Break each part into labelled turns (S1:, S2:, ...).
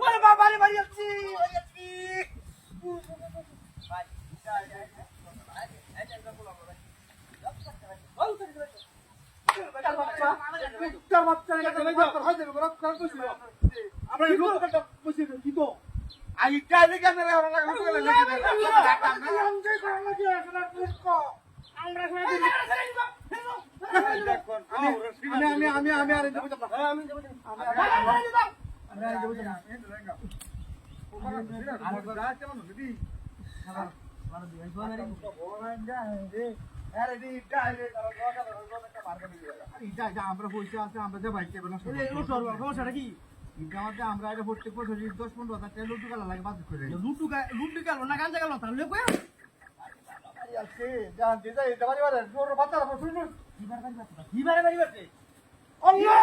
S1: ওরে বাবা রে বাড়ি যাচ্ছি আমরা পয়সা আছে আমরা যে বাইক চাইবো না সমস্যাটা কি আমরা এটা প্রত্যেক বছর 10-15 হাজার টাকা লুটু গেল লাগে বাদ করে লুটু গেল না গাঞ্জা গেল তাহলে কই আছে জান দিদা এটা বাড়ি বাড়ি জোর বাচ্চা শুনুন কি বাড়ি বাড়ি বাড়ি আল্লাহ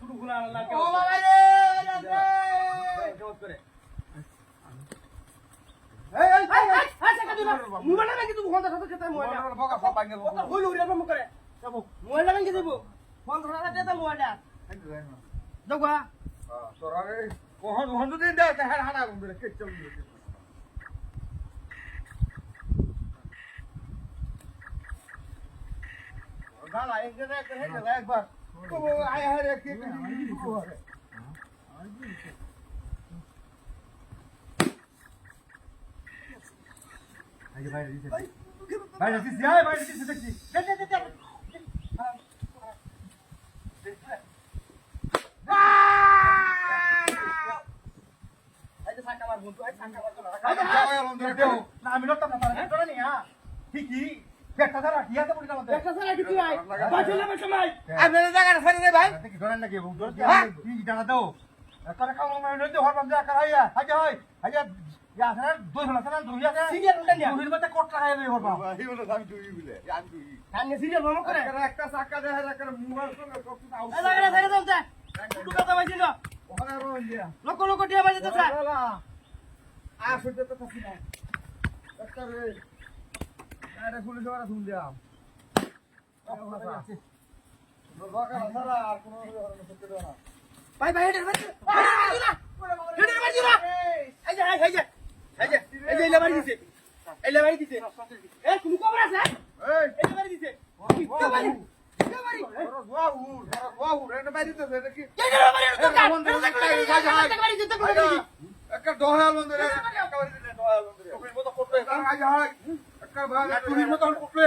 S1: শুরু গুলা লাগে ও বাবা রে করে মোবাইল নাকি তুই ফোন ধরতে যেতে মোবাইল বকা সব ভাঙে কথা হইল উড়ে বম করে যাব মোবাইল নাকি দেব ফোন ধরতে যেতে মোবাইলটা দেখবা তোরারে কোহন হন দিন দে হাড় হাড়া বম করে কে চল গালা একবার তো আয় হারে কে বাইরে দিছে বাইরে দিছে দেখছি আমি লড়তাম না ঠিকই একটা সারা কি হাতে পড়ে আমাদের একটা সারা কি তুই আই বাঁচলে আমার সময় আমি জায়গাটা ফেরে দে ভাই কি ধরেন নাকি কি জানা দাও তোরা কাম মানে নইতে হরবাম যা করাইয়া হাজা হয় হাজা ইয়া সারা দুই হলা সারা দুই আছে সিরিয়াল উল্টা নিয়া দুইর মধ্যে কোট লাগাই দেই হরবাম এই বলে আমি দুই বিলে আমি দুই আমি সিরিয়াল বম করে একটা চাকা দেয় একটা মোবাইল করে সব কিছু আউট এই জায়গাটা ছেড়ে দাও যা টুকা তো বাইছিল ওখানে রোন দিয়া লোক লোক টিয়া বাজে তো আ শুনতে তো থাকি না একটা রে আরে পুলিশ ওরা শুন দিয়া ভাই ভাই এটা ভাই এটা মারছি না এই যে এই যে লেবারি দিছে এই লেবারি দিছে এ তুমি কবর আছে এই লেবারি দিছে লেবারি ওয়াও এটা বাইরে দিছে এটা কি একটা দহাল বন্ধ রে একটা বাড়ি দিলে দহাল বন্ধ রে তুমি মত করতে একটা ভাগ তুমি মত করতে